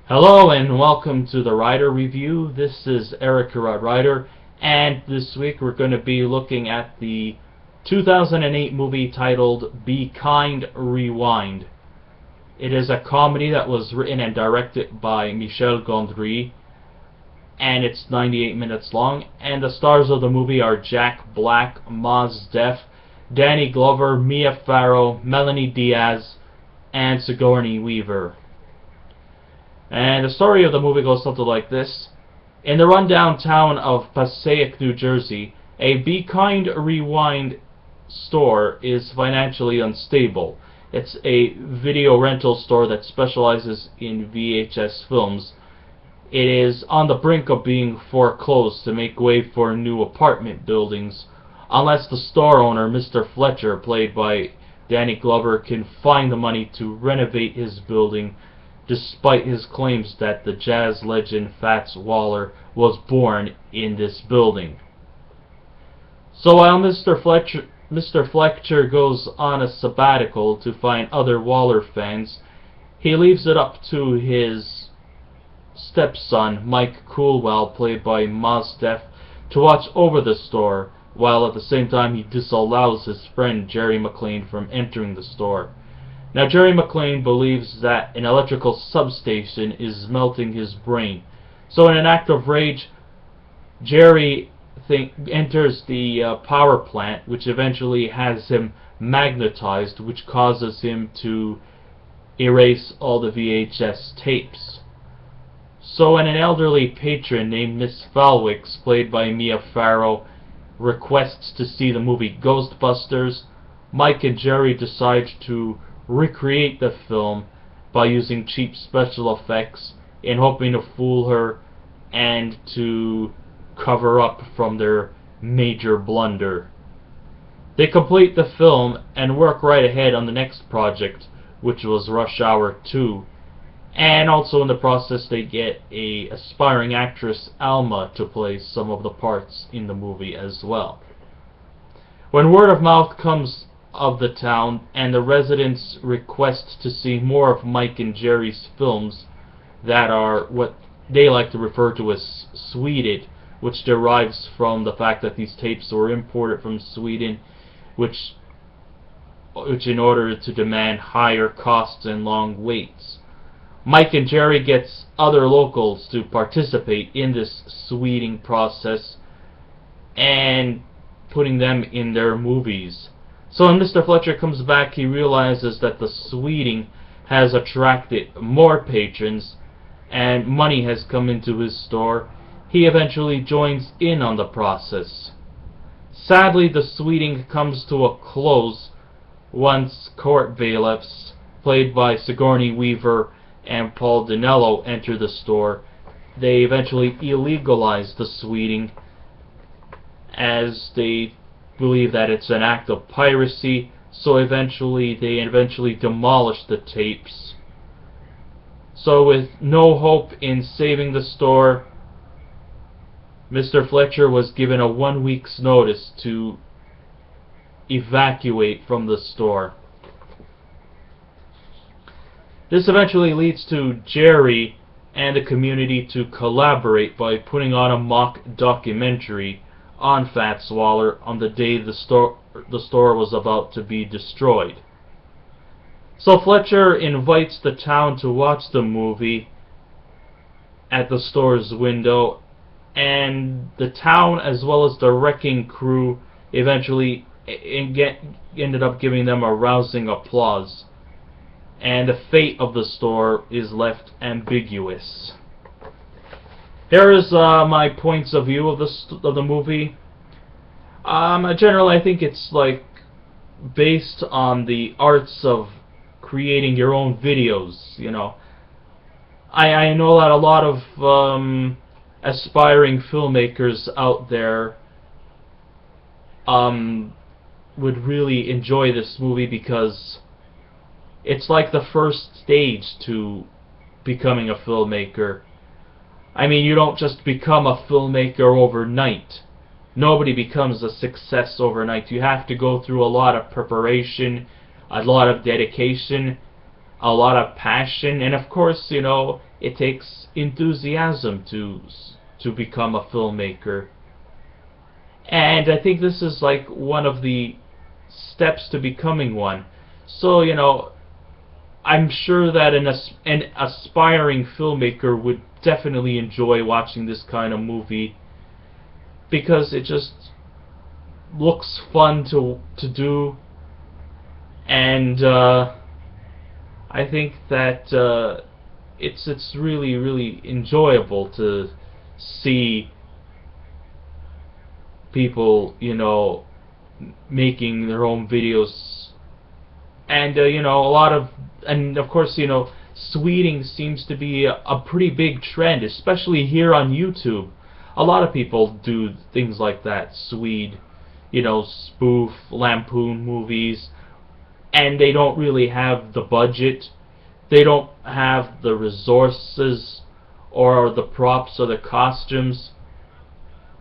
Hello and welcome to the Rider Review. This is Eric Rider, and this week we're going to be looking at the 2008 movie titled Be Kind, Rewind. It is a comedy that was written and directed by Michel Gondry, and it's 98 minutes long, and the stars of the movie are Jack Black, Mos Def, Danny Glover, Mia Farrow, Melonie Diaz, and Sigourney Weaver. And the story of the movie goes something like this. In the rundown town of Passaic, New Jersey, a Be Kind Rewind store is financially unstable. It's a video rental store that specializes in VHS films. It is on the brink of being foreclosed to make way for new apartment buildings, unless the store owner, Mr. Fletcher, played by Danny Glover, can find the money to renovate his building, despite his claims that the jazz legend Fats Waller was born in this building. So while Mr. Fletcher goes on a sabbatical to find other Waller fans, he leaves it up to his stepson, Mike Coolwell, played by Mos Def, to watch over the store, while at the same time he disallows his friend Jerry McLean from entering the store. Now, Jerry McLean believes that an electrical substation is melting his brain. So in an act of rage, Jerry enters the power plant, which eventually has him magnetized, which causes him to erase all the VHS tapes. So when an elderly patron named Miss Falwicks, played by Mia Farrow, requests to see the movie Ghostbusters, Mike and Jerry decide to recreate the film by using cheap special effects in hoping to fool her and to cover up from their major blunder. They complete the film and work right ahead on the next project, which was Rush Hour 2, and also in the process they get a aspiring actress, Alma, to play some of the parts in the movie as well. When word of mouth comes of the town and the residents request to see more of Mike and Jerry's films that are what they like to refer to as Sweded, which derives from the fact that these tapes were imported from Sweden, which in order to demand higher costs and long waits. Mike and Jerry gets other locals to participate in this Sweding process and putting them in their movies. So when Mr. Fletcher comes back, he realizes that the Sweding has attracted more patrons and money has come into his store. He eventually joins in on the process. Sadly, the Sweding comes to a close once court bailiffs, played by Sigourney Weaver and Paul Dinello, enter the store. They eventually illegalize the Sweding as they believe that it's an act of piracy, so they eventually demolish the tapes. So with no hope in saving the store, Mr. Fletcher was given a 1 week's notice to evacuate from the store. This eventually leads to Jerry and the community to collaborate by putting on a mock documentary on Fats Waller on the day the store was about to be destroyed. So Fletcher invites the town to watch the movie at the store's window, and the town as well as the wrecking crew eventually ended up giving them a rousing applause, and the fate of the store is left ambiguous. Here is my points of view of the movie. Generally, I think it's like based on the arts of creating your own videos. You know, I know that a lot of aspiring filmmakers out there would really enjoy this movie because it's like the first stage to becoming a filmmaker. I mean, you don't just become a filmmaker overnight. Nobody becomes a success overnight. You have to go through a lot of preparation, a lot of dedication, a lot of passion, and of course, it takes enthusiasm to become a filmmaker. And I think this is like one of the steps to becoming one. So, I'm sure that an aspiring filmmaker would definitely enjoy watching this kind of movie, because it just looks fun to do, and I think that it's really enjoyable to see people making their own videos, and and of course sweeting seems to be a pretty big trend, especially here on YouTube. A lot of people do things like that, sweet, spoof, lampoon movies, and they don't really have the budget, they don't have the resources, or the props, or the costumes.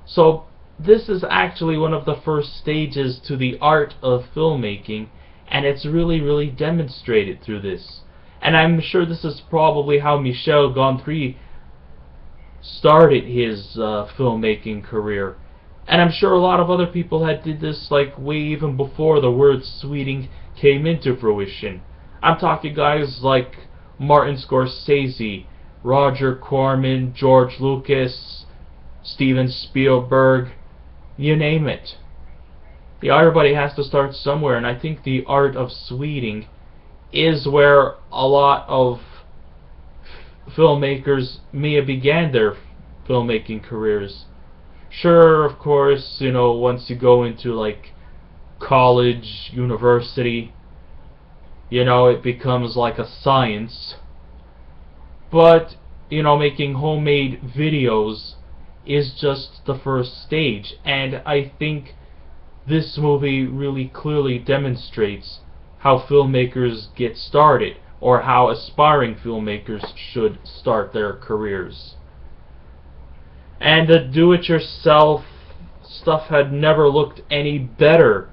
So this is actually one of the first stages to the art of filmmaking, and it's really demonstrated through this. And I'm sure this is probably how Michel Gondry started his filmmaking career. And I'm sure a lot of other people had did this like way even before the word sweeting came into fruition. I'm talking guys like Martin Scorsese, Roger Corman, George Lucas, Steven Spielberg, you name it. Everybody has to start somewhere, and I think the art of sweeting is where a lot of filmmakers may have began their filmmaking careers. Sure, of course, once you go into like college, university, it becomes like a science. But, making homemade videos is just the first stage, and I think this movie really clearly demonstrates how filmmakers get started, or how aspiring filmmakers should start their careers. And the do-it-yourself stuff had never looked any better,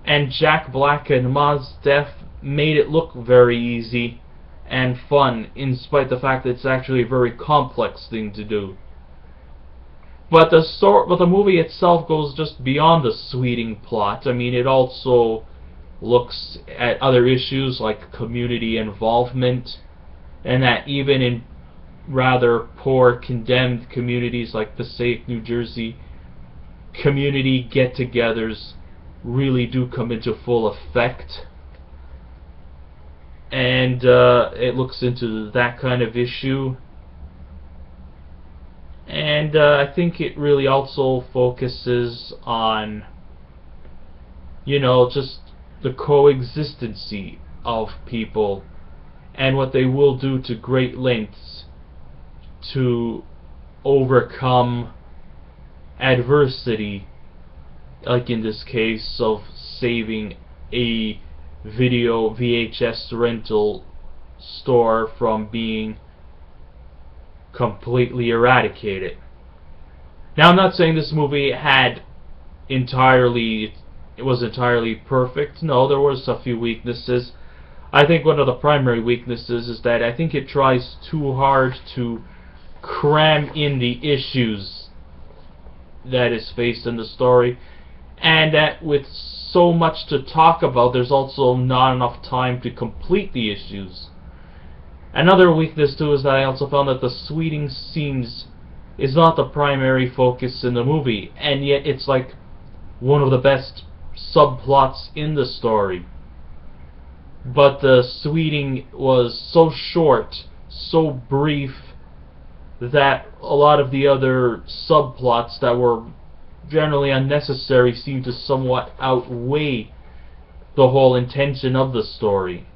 and Jack Black and Mos Def made it look very easy and fun, in spite of the fact that it's actually a very complex thing to do. But the movie itself goes just beyond the sweeting plot. I mean, it also looks at other issues like community involvement, and that even in rather poor, condemned communities like Passaic, New Jersey, community get-togethers really do come into full effect. And it looks into that kind of issue. And I think it really also focuses on, just the coexistency of people, and what they will do to great lengths to overcome adversity, like in this case of saving a video VHS rental store from being completely eradicated. Now, I'm not saying this movie was entirely perfect. No, there was a few weaknesses. I think one of the primary weaknesses is that I think it tries too hard to cram in the issues that is faced in the story, and that with so much to talk about, there's also not enough time to complete the issues. Another weakness too is that I also found that the sweeting scenes is not the primary focus in the movie, and yet it's like one of the best subplots in the story. But the sweeting was so short, so brief, that a lot of the other subplots that were generally unnecessary seemed to somewhat outweigh the whole intention of the story.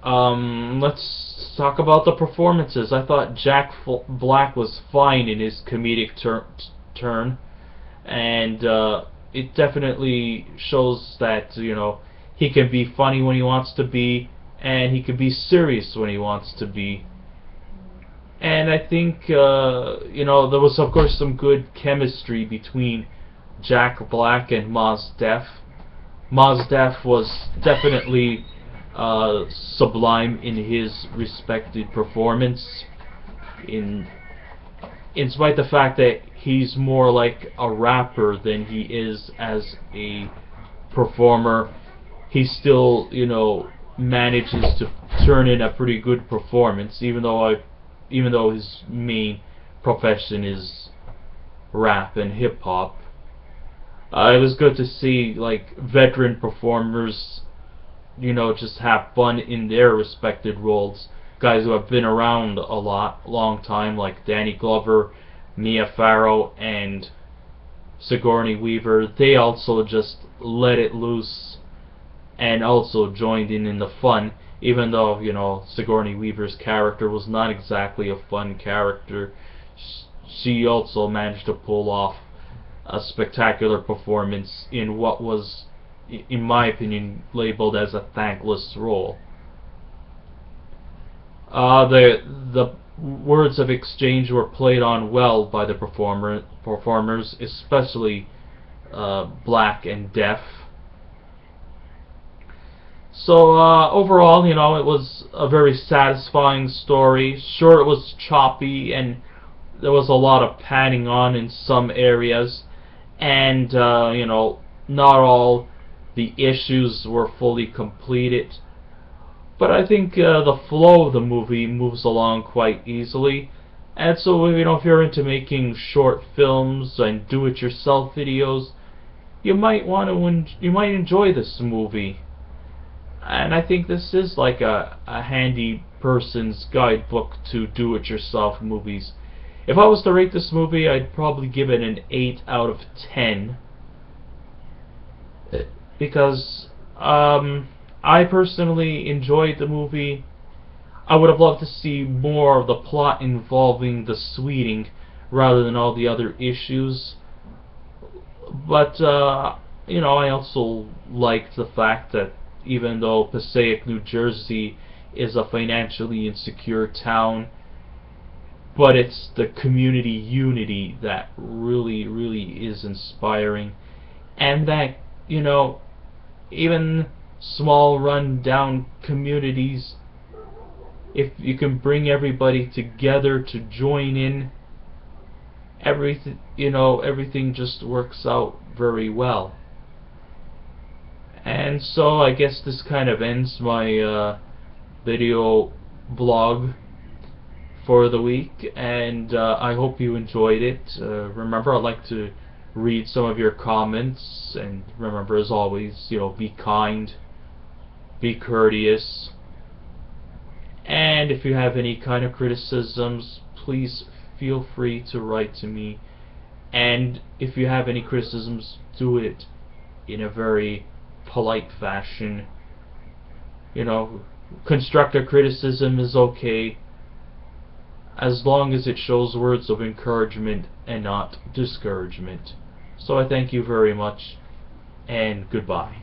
Let's talk about the performances. I thought Jack Black was fine in his comedic turn, and it definitely shows that he can be funny when he wants to be, and he can be serious when he wants to be. And I think there was of course some good chemistry between Jack Black and Mos Def. Mos Def was definitely sublime in his respected performance. In spite of the fact that he's more like a rapper than he is as a performer, he still, manages to turn in a pretty good performance, even though his main profession is rap and hip hop. It was good to see like veteran performers, just have fun in their respected roles. Guys who have been around a long time, like Danny Glover, Mia Farrow, and Sigourney Weaver. They also just let it loose and also joined in the fun, even though, Sigourney Weaver's character was not exactly a fun character. She also managed to pull off a spectacular performance in what was, in my opinion, labeled as a thankless role. The words of exchange were played on well by the performers, especially Black and Deaf. So overall, it was a very satisfying story. Sure, it was choppy and there was a lot of padding on in some areas, and not all the issues were fully completed. But I think the flow of the movie moves along quite easily. And so, if you're into making short films and do-it-yourself videos, you might enjoy this movie. And I think this is like a handy person's guidebook to do-it-yourself movies. If I was to rate this movie, I'd probably give it an 8 out of 10. Because I personally enjoyed the movie. I would have loved to see more of the plot involving the sweeting rather than all the other issues. But, I also liked the fact that even though Passaic, New Jersey is a financially insecure town, but it's the community unity that really, really is inspiring. And that, even small run-down communities, if you can bring everybody together to join in, everything just works out very well. And so I guess this kind of ends my video blog for the week, and I hope you enjoyed it. Remember, I'd like to read some of your comments, and remember, as always, be kind, be courteous, and if you have any kind of criticisms, please feel free to write to me. And if you have any criticisms, do it in a very polite fashion. Constructive criticism is okay, as long as it shows words of encouragement and not discouragement. So I thank you very much, and goodbye.